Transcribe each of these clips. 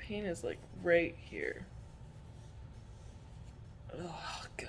pain is like right here. Oh, God.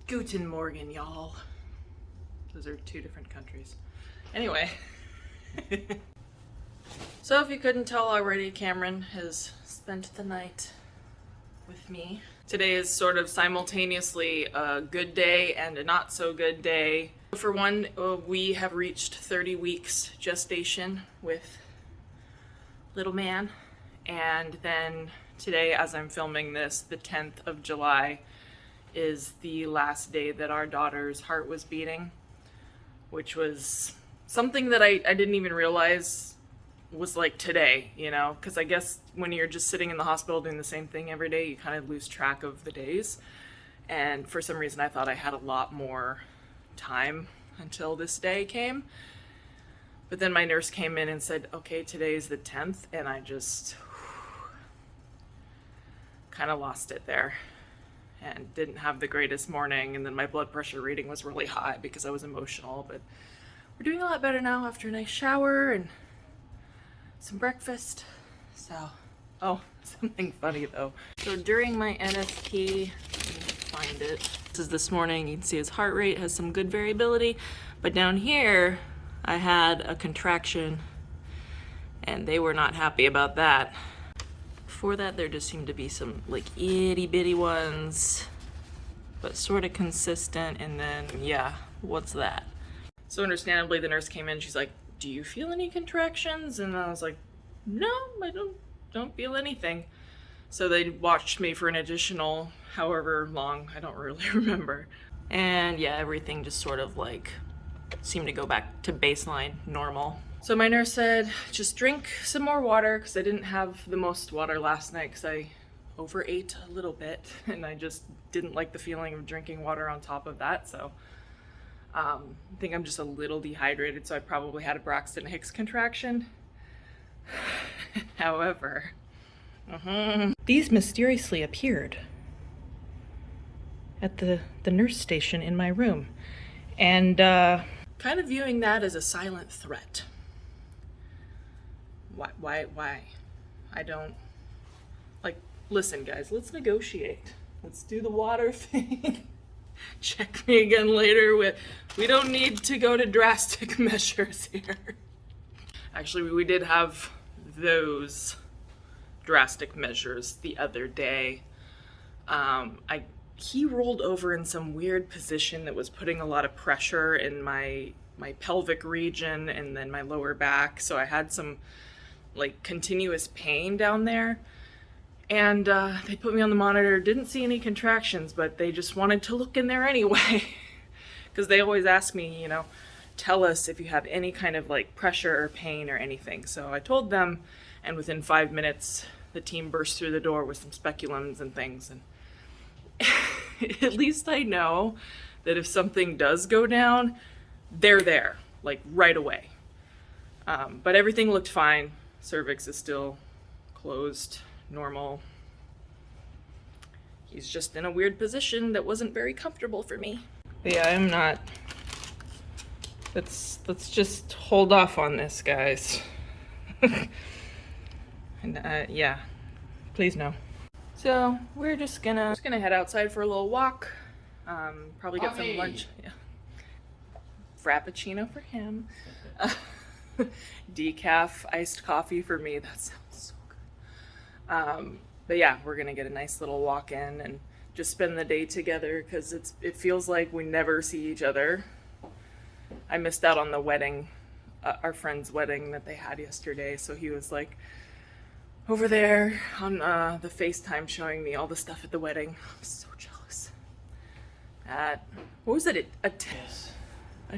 Guten Morgen, y'all. Those are two different countries. Anyway. So if you couldn't tell already, Kameron has spent the night with me. Today is sort of simultaneously a good day and a not so good day. For one, we have reached 30 weeks gestation with little man. And then today, as I'm filming this, the 10th of July, is the last day that our daughter's heart was beating, which was something that I didn't even realize was like today, you know, because I guess when you're just sitting in the hospital doing the same thing every day, you kind of lose track of the days. And for some reason I thought I had a lot more time until this day came. But then my nurse came in and said, okay, today is the 10th, and I just kind of lost it there. And didn't have the greatest morning, and then my blood pressure reading was really high because I was emotional, but we're doing a lot better now after a nice shower and some breakfast. So, oh, something funny though. So during my NSP, let me find it. This is this morning, you can see his heart rate has some good variability, but down here I had a contraction and they were not happy about that. Before that, there just seemed to be some like itty bitty ones, but sort of consistent. And then, yeah, what's that? So understandably, the nurse came in, she's like, do you feel any contractions? And I was like, no, I don't feel anything. So they watched me for an additional however long, I don't really remember. And yeah, everything just sort of like seemed to go back to baseline normal. So my nurse said, just drink some more water, because I didn't have the most water last night because I overate a little bit and I just didn't like the feeling of drinking water on top of that. So I think I'm just a little dehydrated, so I probably had a Braxton Hicks contraction. However, these mysteriously appeared at the nurse station in my room, and kind of viewing that as a silent threat. Why? I don't, like, listen guys, let's negotiate. Let's do the water thing. Check me again later we don't need to go to drastic measures here. Actually, we did have those drastic measures the other day. He rolled over in some weird position that was putting a lot of pressure in my pelvic region and then my lower back. So I had some like continuous pain down there, and they put me on the monitor. Didn't see any contractions, but they just wanted to look in there anyway, because they always ask me, you know, tell us if you have any kind of like pressure or pain or anything. So I told them, and within 5 minutes the team burst through the door with some speculums and things, and at least I know that if something does go down, they're there like right away. But everything looked fine. Cervix is still closed, normal. He's just in a weird position that wasn't very comfortable for me. But yeah, I'm not. Let's just hold off on this, guys. And yeah, please no. So we're just gonna head outside for a little walk. Probably get some lunch. Yeah. Frappuccino for him. Decaf iced coffee for me. That sounds so good. But yeah, we're gonna get a nice little walk in and just spend the day together, because it feels like we never see each other. I missed out on the wedding, our friend's wedding that they had yesterday. So he was like over there on the FaceTime showing me all the stuff at the wedding. I'm so jealous. What was it? A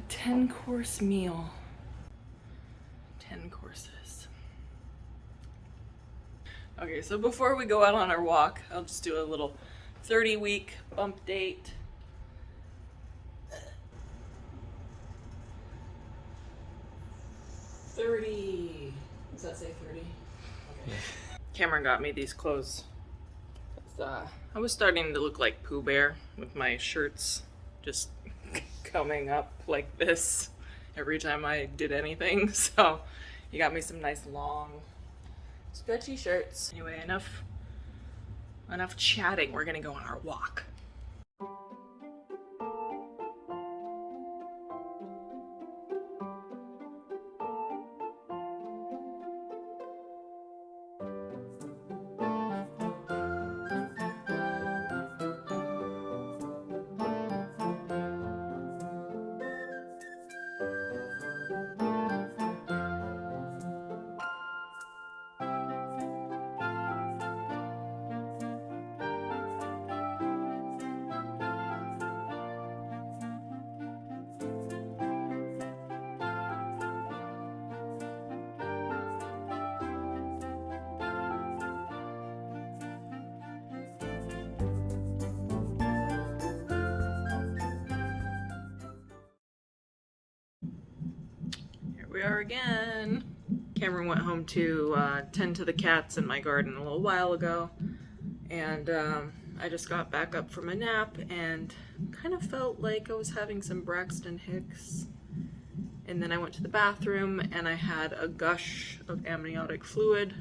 10-course meal. 10 courses. Okay, so before we go out on our walk, I'll just do a little 30-week bump date. Does that say 30? Okay. Kameron got me these clothes. I was starting to look like Pooh Bear with my shirts just coming up like this every time I did anything. So he got me some nice long stretchy shirts. Anyway, enough chatting. We're gonna go on our walk. We are again. Kameron went home to tend to the cats in my garden a little while ago, and I just got back up from a nap and kind of felt like I was having some Braxton Hicks. And then I went to the bathroom and I had a gush of amniotic fluid.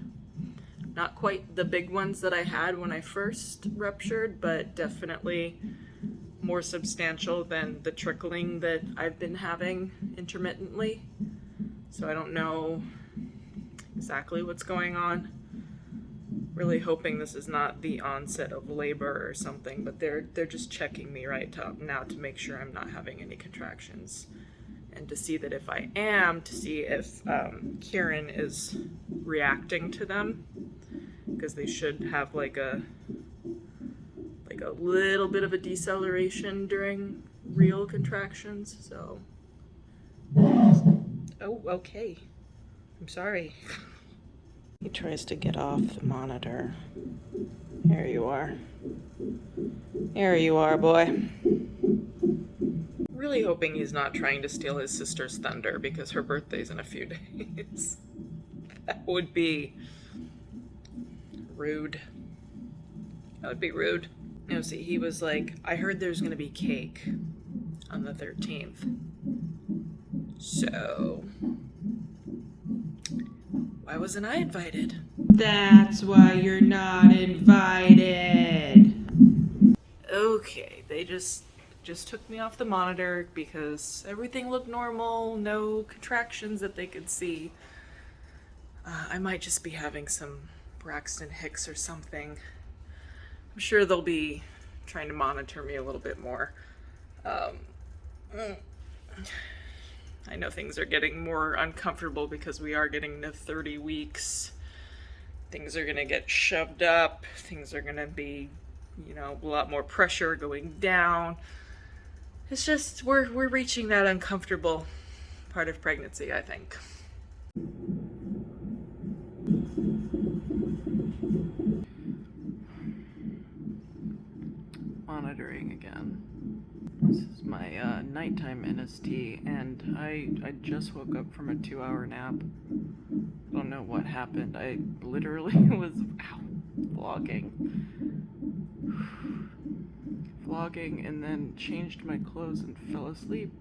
Not quite the big ones that I had when I first ruptured, but definitely more substantial than the trickling that I've been having intermittently. So I don't know exactly what's going on. Really hoping this is not the onset of labor or something, but they're just checking me right now to make sure I'm not having any contractions, and to see that if I am, to see if Kieran is reacting to them, because they should have like a little bit of a deceleration during real contractions. So oh, okay. I'm sorry. He tries to get off the monitor. There you are. There you are, boy. Really hoping he's not trying to steal his sister's thunder, because her birthday's in a few days. That would be rude. That would be rude. You know, see, he was like, I heard there's gonna be cake on the 13th. So why wasn't I invited? That's why you're not invited. Okay, they just took me off the monitor because everything looked normal, no contractions that they could see. I might just be having some Braxton Hicks or something. I'm sure they'll be trying to monitor me a little bit more. I know things are getting more uncomfortable because we are getting to 30 weeks. Things are gonna get shoved up. Things are gonna be, you know, a lot more pressure going down. It's just, we're reaching that uncomfortable part of pregnancy, I think. Monitoring again. This is my nighttime NST, and I just woke up from a 2-hour nap. I don't know what happened. I literally was vlogging and then changed my clothes and fell asleep.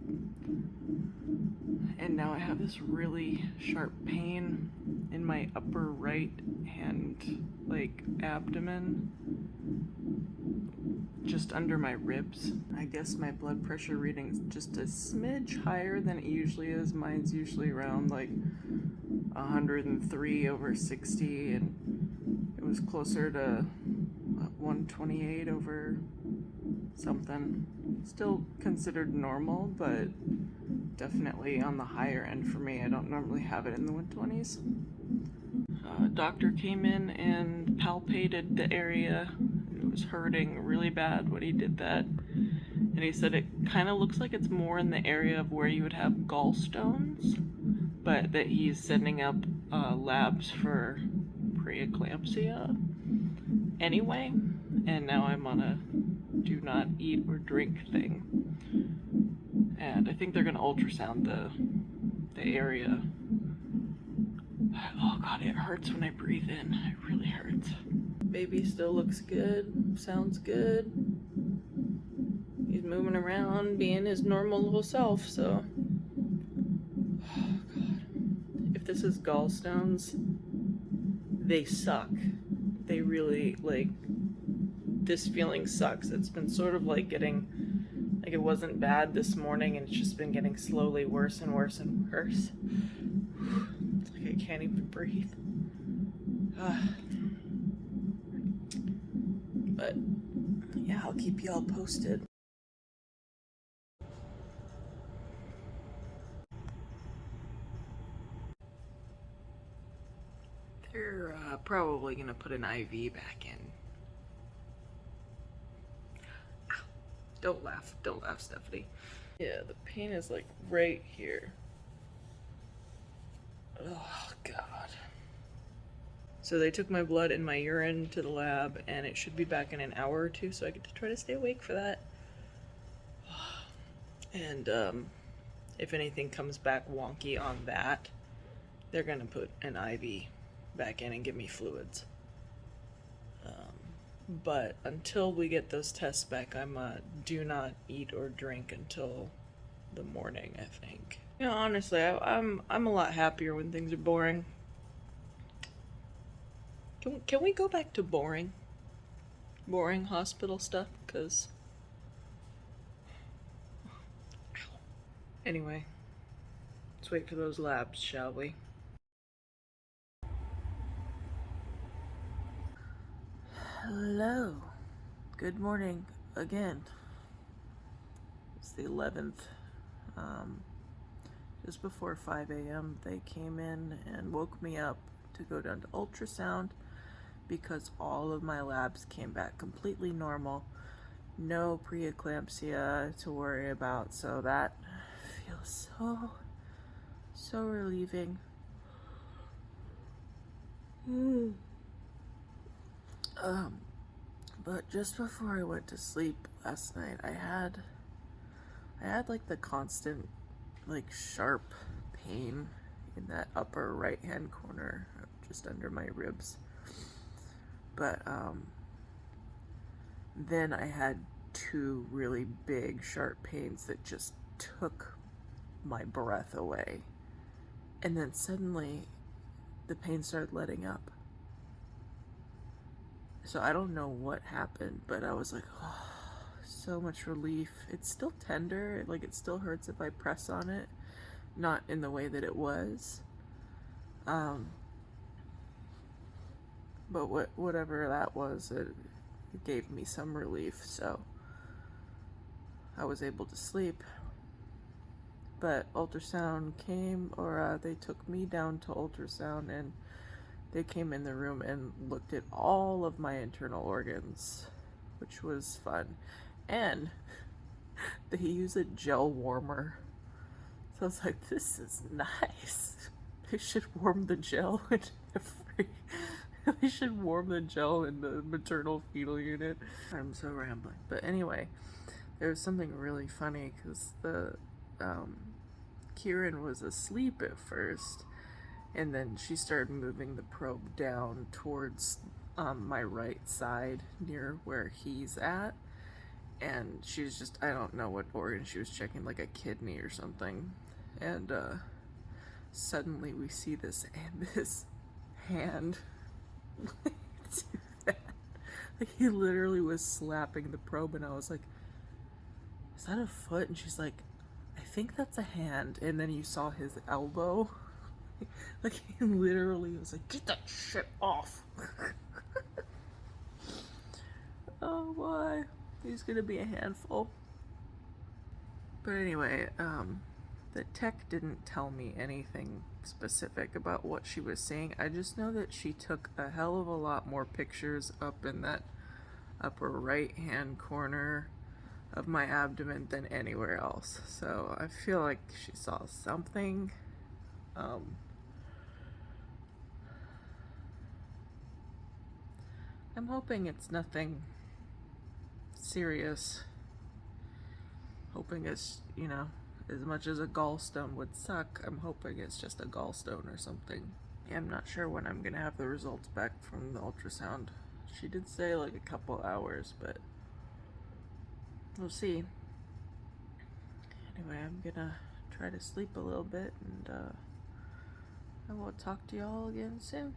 And now I have this really sharp pain in my upper right hand, like abdomen, just under my ribs. I guess my blood pressure reading's just a smidge higher than it usually is. Mine's usually around like 103/60, and it was closer to 128 over something. Still considered normal, but definitely on the higher end for me. I don't normally have it in the 120s. Doctor came in and palpated the area. It was hurting really bad when he did that. And he said it kind of looks like it's more in the area of where you would have gallstones, but that he's sending up labs for preeclampsia anyway, and now I'm on a do not eat or drink thing. And I think they're gonna ultrasound the area. Oh god, it hurts when I breathe in. It really hurts. Baby still looks good, sounds good. He's moving around, being his normal little self, so. Oh god. If this is gallstones, they suck. They really, like, this feeling sucks. It's been sort of like getting, like, it wasn't bad this morning, and it's just been getting slowly worse and worse and worse. It's like I can't even breathe. But yeah, I'll keep y'all posted. They're probably gonna put an IV back in. Ow. Don't laugh, Stephanie. Yeah, the pain is like right here. Oh god. So they took my blood and my urine to the lab, and it should be back in an hour or two, so I get to try to stay awake for that. And if anything comes back wonky on that, they're gonna put an IV back in and give me fluids. But until we get those tests back, I'm do not eat or drink until the morning, I think. You know, honestly, I'm a lot happier when things are boring. Can we go back to boring hospital stuff? Cause anyway, let's wait for those labs, shall we? Hello. Good morning again. It's the 11th. Just before 5 a.m. they came in and woke me up to go down to ultrasound because all of my labs came back completely normal. No preeclampsia to worry about, so that feels so relieving. But just before I went to sleep last night, I had like the constant, like, sharp pain in that upper right hand corner, just under my ribs. But then I had two really big sharp pains that just took my breath away, and then suddenly the pain started letting up. So I don't know what happened, but I was like, oh, so much relief. It's still tender, like it still hurts if I press on it, not in the way that it was. But whatever that was, it gave me some relief, so I was able to sleep. But ultrasound came, or they took me down to ultrasound, and they came in the room and looked at all of my internal organs, which was fun. And they use a gel warmer. So I was like, this is nice. They should warm the gel in they should warm the gel in the maternal fetal unit. I'm so rambling. But anyway, there was something really funny because the Kieran was asleep at first, and then she started moving the probe down towards my right side near where he's at, and she was just, I don't know what organ she was checking, like a kidney or something, and suddenly we see this hand do that. Like, he literally was slapping the probe, and I was like, is that a foot? And she's like, I think that's a hand. And then you saw his elbow. Like, he literally was like, get that shit off. Oh boy, he's gonna be a handful. But anyway, the tech didn't tell me anything specific about what she was seeing. I just know that she took a hell of a lot more pictures up in that upper right hand corner of my abdomen than anywhere else. So I feel like she saw something. I'm hoping it's nothing serious. Hoping it's, you know, as much as a gallstone would suck, I'm hoping it's just a gallstone or something. Yeah, I'm not sure when I'm gonna have the results back from the ultrasound. She did say like a couple hours, but we'll see. Anyway, I'm gonna try to sleep a little bit, and I will talk to y'all again soon.